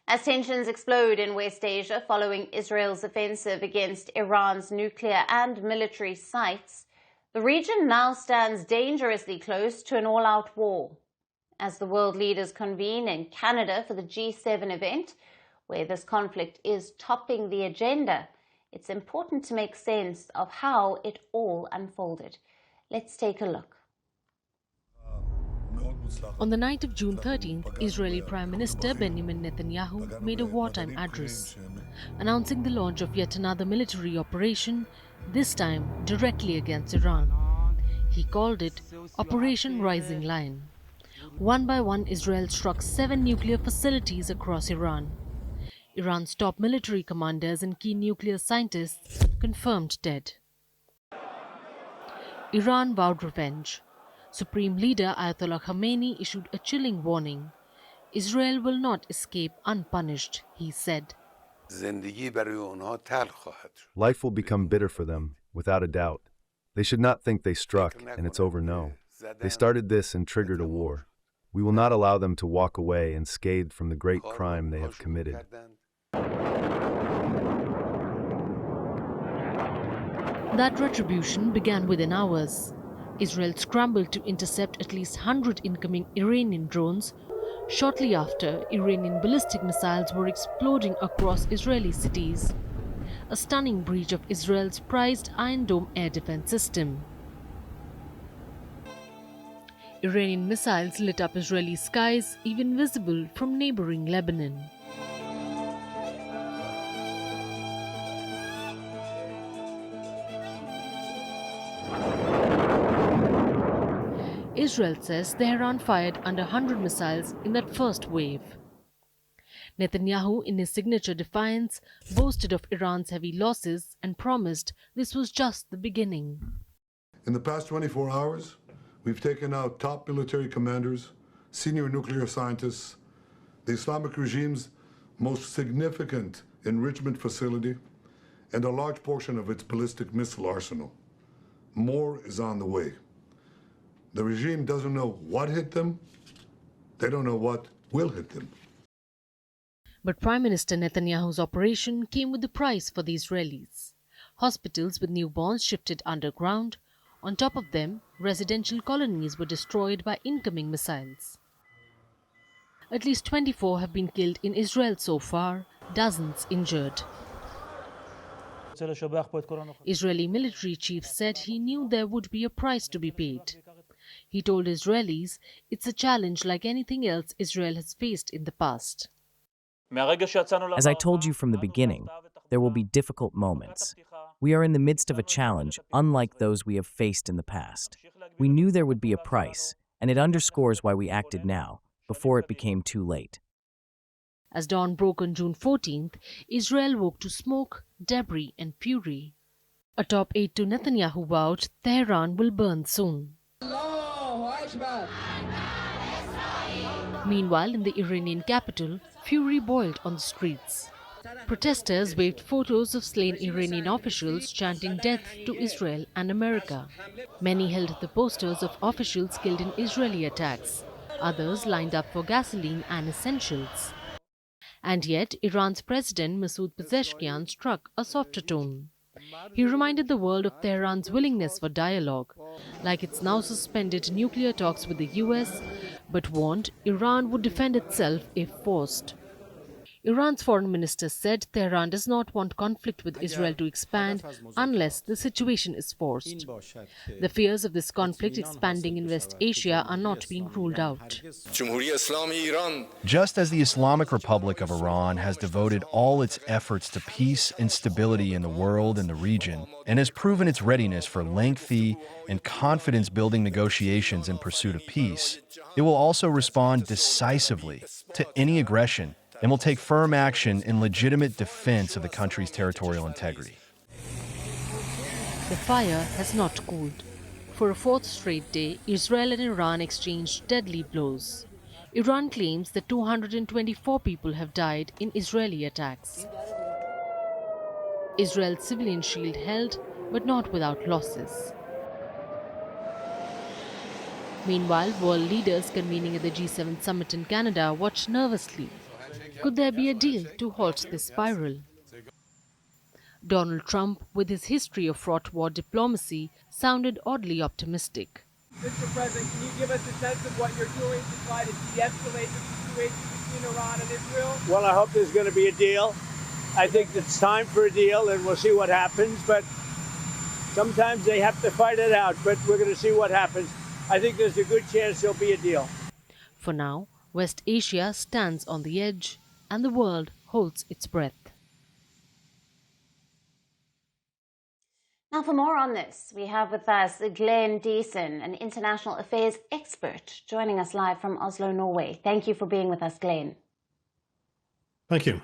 As tensions explode in West Asia following Israel's offensive against Iran's nuclear and military sites, the region now stands dangerously close to an all-out war. As the world leaders convene in Canada for the G7 event, where this conflict is topping the agenda, it's important to make sense of how it all unfolded. Let's take a look. On the night of June 13th, Israeli Prime Minister Benjamin Netanyahu made a wartime address, announcing the launch of yet another military operation, this time directly against Iran. He called it Operation Rising Lion. One by one, Israel struck 7 nuclear facilities across Iran. Iran's top military commanders and key nuclear scientists confirmed dead. Iran vowed revenge. Supreme Leader Ayatollah Khamenei issued a chilling warning. Israel will not escape unpunished, he said. Life will become bitter for them, without a doubt. They should not think they struck and it's over, no. They started this and triggered a war. We will not allow them to walk away unscathed from the great crime they have committed. That retribution began within hours. Israel scrambled to intercept at least 100 incoming Iranian drones. Shortly after, Iranian ballistic missiles were exploding across Israeli cities. A stunning breach of Israel's prized Iron Dome air defense system. Iranian missiles lit up Israeli skies, even visible from neighboring Lebanon. Israel says Tehran fired under 100 missiles in that first wave. Netanyahu, in his signature defiance, boasted of Iran's heavy losses and promised this was just the beginning. In the past 24 hours, we've taken out top military commanders, senior nuclear scientists, the Islamic regime's most significant enrichment facility, and a large portion of its ballistic missile arsenal. More is on the way. The regime doesn't know what hit them. They don't know what will hit them. But Prime Minister Netanyahu's operation came with a price for the Israelis. Hospitals with newborns shifted underground. On top of them, residential colonies were destroyed by incoming missiles. At least 24 have been killed in Israel so far, dozens injured. Israeli military chief said he knew there would be a price to be paid. He told Israelis it's a challenge like anything else Israel has faced in the past. As I told you from the beginning, there will be difficult moments. We are in the midst of a challenge unlike those we have faced in the past. We knew there would be a price, and it underscores why we acted now, before it became too late. As dawn broke on June 14th, Israel woke to smoke, debris and fury. A top aide to Netanyahu vowed Tehran will burn soon. Meanwhile, in the Iranian capital, fury boiled on the streets. Protesters waved photos of slain Iranian officials chanting death to Israel and America. Many held the posters of officials killed in Israeli attacks. Others lined up for gasoline and essentials. And yet, Iran's President Masoud Pezeshkian struck a softer tone. He reminded the world of Tehran's willingness for dialogue, like it's now suspended nuclear talks with the US, but warned Iran would defend itself if forced. Iran's foreign minister said Tehran does not want conflict with Israel to expand unless the situation is forced. The fears of this conflict expanding in West Asia are not being ruled out. Just as the Islamic Republic of Iran has devoted all its efforts to peace and stability in the world and the region, and has proven its readiness for lengthy and confidence-building negotiations in pursuit of peace, it will also respond decisively to any aggression and will take firm action in legitimate defense of the country's territorial integrity. The fire has not cooled. For a fourth straight day, Israel and Iran exchanged deadly blows. Iran claims that 224 people have died in Israeli attacks. Israel's civilian shield held, but not without losses. Meanwhile, world leaders convening at the G7 summit in Canada watch nervously. Could there be a deal to halt this spiral? Donald Trump, with his history of fraught war diplomacy, sounded oddly optimistic. Mr. President, can you give us a sense of what you're doing to try to de-escalate the situation between Iran and Israel? Well, I hope there's going to be a deal. I think it's time for a deal, and we'll see what happens. But sometimes they have to fight it out, but we're going to see what happens. I think there's a good chance there'll be a deal. For now, West Asia stands on the edge, and the world holds its breath. Now, for more on this, we have with us Glenn Deason, an international affairs expert, joining us live from Oslo, Norway. Thank you for being with us, Glenn. Thank you.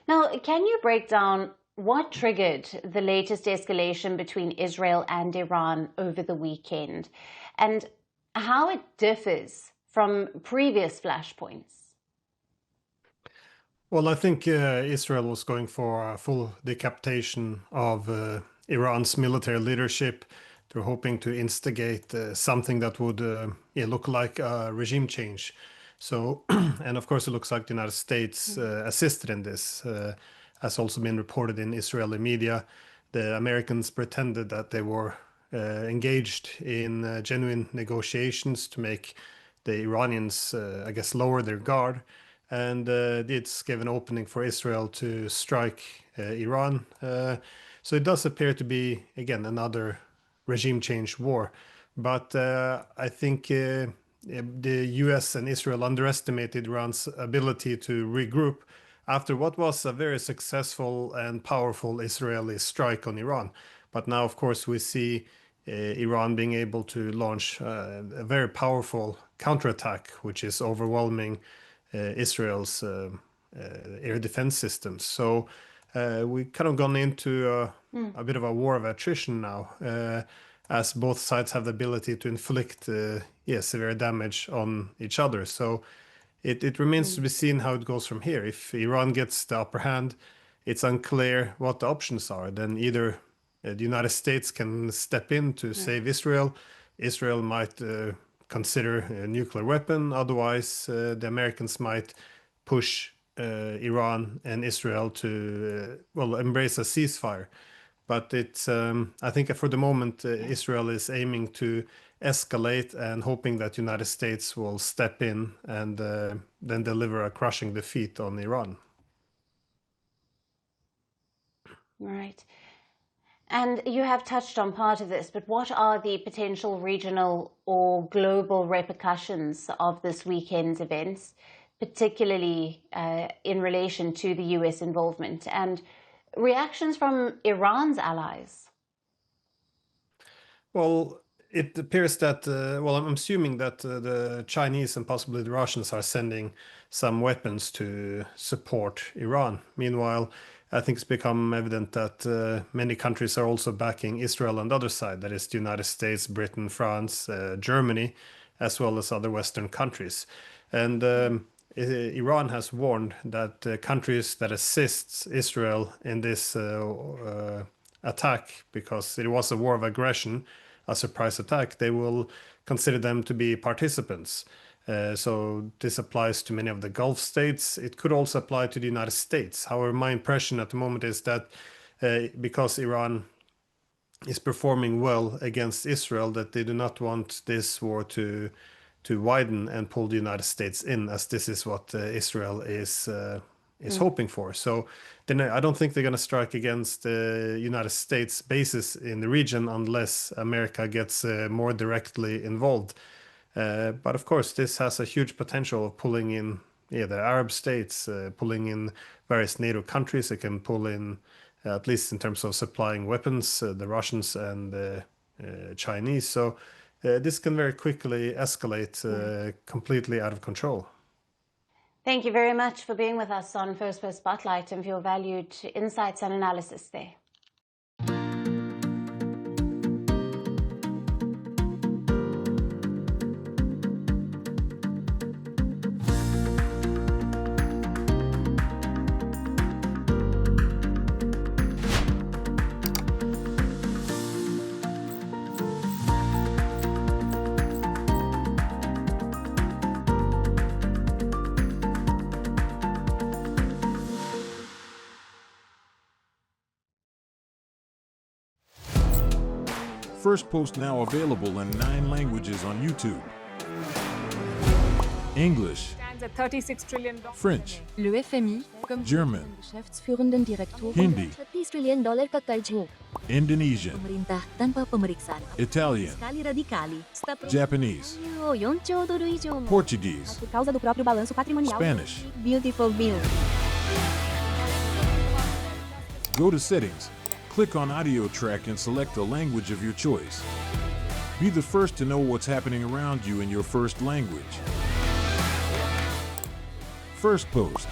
Now, can you break down what triggered the latest escalation between Israel and Iran over the weekend, and how it differs from previous flashpoints? Well, I think Israel was going for a full decapitation of Iran's military leadership. They're hoping to instigate something that would look like a regime change. So, and of course, it looks like the United States assisted in this, has also been reported in Israeli media. The Americans pretended that they were engaged in genuine negotiations to make the Iranians, I guess, lower their guard. And it's given opening for Israel to strike Iran. So it does appear to be, again, another regime change war. But I think the US and Israel underestimated Iran's ability to regroup after what was a very successful and powerful Israeli strike on Iran. But now, of course, we see Iran being able to launch a very powerful counterattack, which is overwhelming Israel's air defense systems. So we've kind of gone into a bit of a war of attrition now, as both sides have the ability to inflict severe damage on each other. So it remains to be seen how it goes from here. If Iran gets the upper hand, it's unclear what the options are. Then either the United States can step in to save Israel. Israel might consider a nuclear weapon. Otherwise, the Americans might push Iran and Israel to embrace a ceasefire. But it's I think for the moment Israel is aiming to escalate and hoping that United States will step in and then deliver a crushing defeat on Iran. Right. And you have touched on part of this, but what are the potential regional or global repercussions of this weekend's events, particularly in relation to the US involvement, and reactions from Iran's allies? Well, it appears that, I'm assuming that the Chinese and possibly the Russians are sending some weapons to support Iran. Meanwhile, I think it's become evident that many countries are also backing Israel on the other side, that is the United States, Britain, France, Germany, as well as other Western countries. And Iran has warned that countries that assist Israel in this attack, because it was a war of aggression, a surprise attack, they will consider them to be participants. So this applies to many of the Gulf states. It could also apply to the United States. However, my impression at the moment is that because Iran is performing well against Israel, that they do not want this war to widen and pull the United States in, as this is what Israel is hoping for. So then I don't think they're going to strike against the United States bases in the region unless America gets more directly involved. But of course, this has a huge potential of pulling in the Arab states, pulling in various NATO countries. It can pull in, at least in terms of supplying weapons, the Russians and the Chinese. So this can very quickly escalate completely out of control. Thank you very much for being with us on Firstpost Spotlight and for your valued insights and analysis there. Firstpost now available in 9 languages on YouTube. English, $36 trillion. French, Le FMI, comme German, Geschäftsführenden Direktor, Hindi, $30 trillion ka-charge mo. Indonesian, Pemerintah tanpa pemeriksaan. Italian, Sekali radikali. Japanese, 4兆ドル以上も Portuguese, por causa do próprio balanço patrimonial. Spanish. Beautiful bill. Go to Settings, click on Audio Track and select a language of your choice. Be the first to know what's happening around you in your first language. Firstpost.